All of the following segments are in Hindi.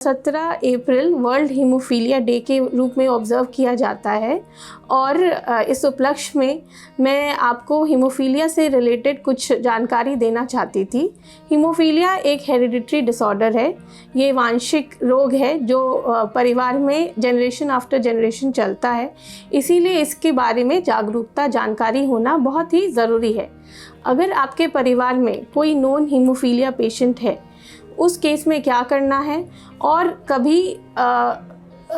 17 अप्रैल वर्ल्ड हीमोफीलिया डे के रूप में ऑब्ज़र्व किया जाता है और इस उपलक्ष्य में मैं आपको हीमोफीलिया से रिलेटेड कुछ जानकारी देना चाहती थी। हीमोफीलिया एक हेरिडिटरी डिसऑर्डर है। ये वांशिक रोग है जो परिवार में जनरेशन आफ्टर जनरेशन चलता है, इसीलिए इसके बारे में जागरूकता जानकारी होना बहुत ही ज़रूरी है। अगर आपके परिवार में कोई नॉन हीमोफीलिया पेशेंट है, उस केस में क्या करना है, और कभी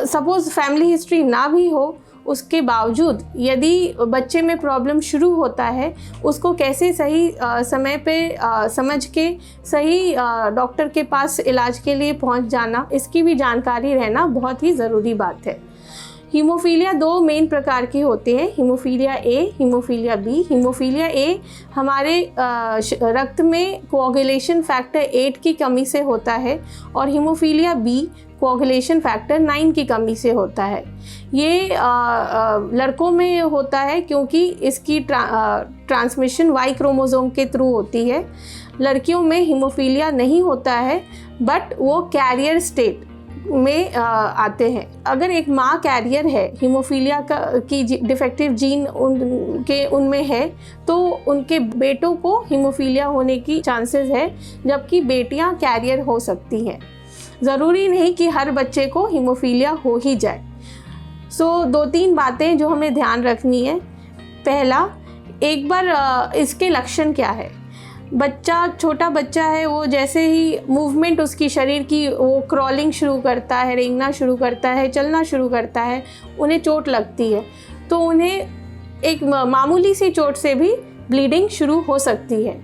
सपोज़ फैमिली हिस्ट्री ना भी हो, उसके बावजूद यदि बच्चे में प्रॉब्लम शुरू होता है, उसको कैसे सही समय पे समझ के सही डॉक्टर के पास इलाज के लिए पहुंच जाना, इसकी भी जानकारी रहना बहुत ही ज़रूरी बात है। हीमोफीलिया दो मेन प्रकार के होते हैं, haemophilia A, haemophilia B. Haemophilia A हमारे रक्त में कोआगुलेशन फैक्टर 8 की कमी से होता है और हीमोफीलिया बी कोआगुलेशन फैक्टर 9 की कमी से होता है। ये लड़कों में होता है क्योंकि इसकी ट्रांसमिशन वाई क्रोमोसोम के थ्रू होती है। लड़कियों में हीमोफीलिया नहीं होता है, बट वो कैरियर स्टेट में आते हैं। अगर एक माँ कैरियर है, हीमोफीलिया की डिफेक्टिव जीन उनमें है, तो उनके बेटों को हीमोफीलिया होने की चांसेस है, जबकि बेटियां कैरियर हो सकती हैं। ज़रूरी नहीं कि हर बच्चे को हीमोफीलिया हो ही जाए। सो 2-3 बातें जो हमें ध्यान रखनी है। पहला, एक बार इसके लक्षण क्या है। छोटा बच्चा है, वो जैसे ही मूवमेंट उसकी शरीर की, वो क्रॉलिंग शुरू करता है, रेंगना शुरू करता है, चलना शुरू करता है, उन्हें चोट लगती है, तो उन्हें एक मामूली सी चोट से भी ब्लीडिंग शुरू हो सकती है।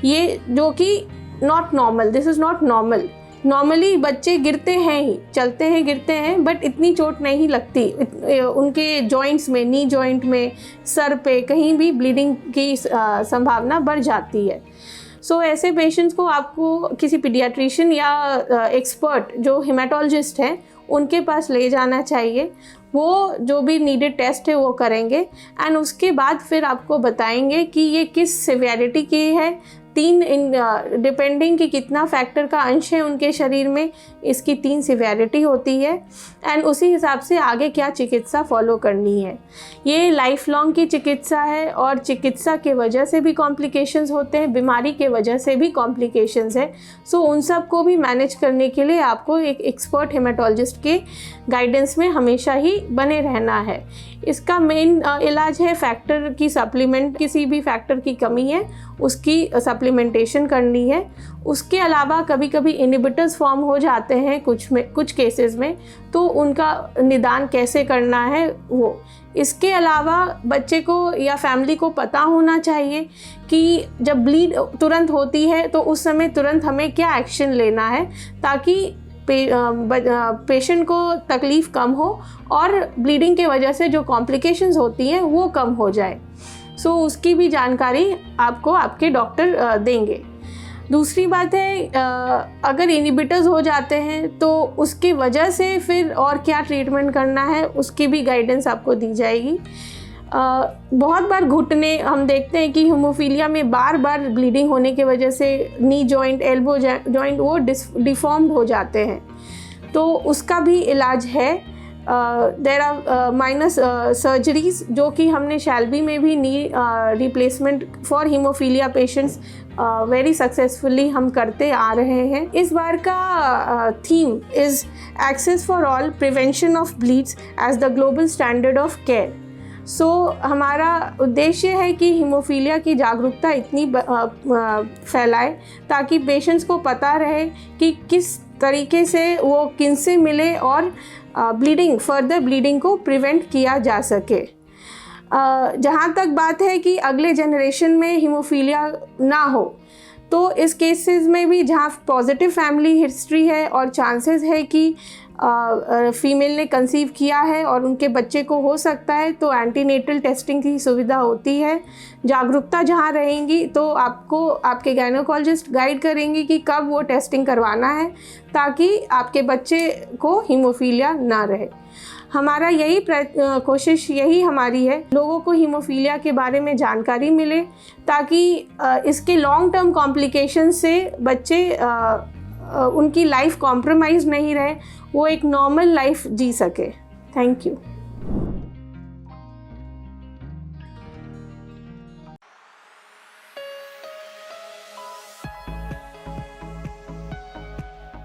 ये जो कि not normal, this is not normal. Normally बच्चे गिरते हैं ही, चलते हैं गिरते हैं, बट इतनी चोट नहीं लगती। उनके जॉइंट्स में, नी जॉइंट में, सर पे कहीं भी ब्लीडिंग की संभावना बढ़ जाती है। सो ऐसे पेशेंट्स को आपको किसी पीडियाट्रिशियन या एक्सपर्ट जो हेमाटोलॉजिस्ट हैं, उनके पास ले जाना चाहिए। वो जो भी नीडेड टेस्ट है वो करेंगे एंड उसके बाद फिर आपको बताएंगे कि ये किस सिवियरिटी की है। डिपेंडिंग कि कितना फैक्टर का अंश है उनके शरीर में, इसकी 3 सिवियरिटी होती है एंड उसी हिसाब से आगे क्या चिकित्सा फॉलो करनी है। ये लाइफ लॉन्ग की चिकित्सा है और चिकित्सा के वजह से भी कॉम्प्लिकेशंस होते हैं, बीमारी के वजह से भी कॉम्प्लिकेशंस है। सो उन सब को भी मैनेज करने के लिए आपको एक एक्सपर्ट हेमाटोलॉजिस्ट के गाइडेंस में हमेशा ही बने रहना है। इसका मेन इलाज है फैक्टर की सप्लीमेंट, किसी भी फैक्टर की कमी है उसकी सप्लीमेंटेशन करनी है। उसके अलावा कभी कभी इनहिबिटर्स फॉर्म हो जाते हैं कुछ केसेस में, तो उनका निदान कैसे करना है वो। इसके अलावा बच्चे को या फैमिली को पता होना चाहिए कि जब ब्लीड तुरंत होती है तो उस समय तुरंत हमें क्या एक्शन लेना है, ताकि पेशेंट को तकलीफ़ कम हो और ब्लीडिंग के वजह से जो कॉम्प्लिकेशंस होती हैं वो कम हो जाए। सो उसकी भी जानकारी आपको आपके डॉक्टर देंगे। दूसरी बात है, अगर इनहिबिटर्स हो जाते हैं तो उसकी वजह से फिर और क्या ट्रीटमेंट करना है, उसकी भी गाइडेंस आपको दी जाएगी। बहुत बार घुटने, हम देखते हैं कि हीमोफीलिया में बार बार ब्लीडिंग होने की वजह से नी जॉइंट, एल्बो जॉइंट वो डिफॉर्म्ड हो जाते हैं, तो उसका भी इलाज है। देयर आर माइनस सर्जरीज जो कि हमने शैल्बी में भी knee replacement for haemophilia patients very successfully हम करते आ रहे हैं। इस बार का theme is access for all, prevention of bleeds as the global standard of care. So हमारा उद्देश्य है कि हीमोफीलिया की जागरूकता इतनी फैलाए ताकि पेशेंट्स को पता रहे कि किस तरीके से वो किनसे मिले और फर्दर ब्लीडिंग को प्रिवेंट किया जा सके। जहाँ तक बात है कि अगले जनरेशन में हीमोफीलिया ना हो, तो इस केसेस में भी जहाँ पॉजिटिव फैमिली हिस्ट्री है और चांसेस है कि फीमेल ने कंसीव किया है और उनके बच्चे को हो सकता है, तो एंटीनेटल टेस्टिंग की सुविधा होती है। जागरूकता जहाँ रहेंगी तो आपको आपके गायनेकोलॉजिस्ट गाइड करेंगे कि कब वो टेस्टिंग करवाना है, ताकि आपके बच्चे को हीमोफीलिया ना रहे। हमारा यही कोशिश यही हमारी है, लोगों को हीमोफीलिया के बारे में जानकारी मिले ताकि इसके लॉन्ग टर्म कॉम्प्लिकेशन से बच्चे उनकी लाइफ कॉम्प्रोमाइज़ नहीं रहे, वो एक नॉर्मल लाइफ जी सके। Thank you.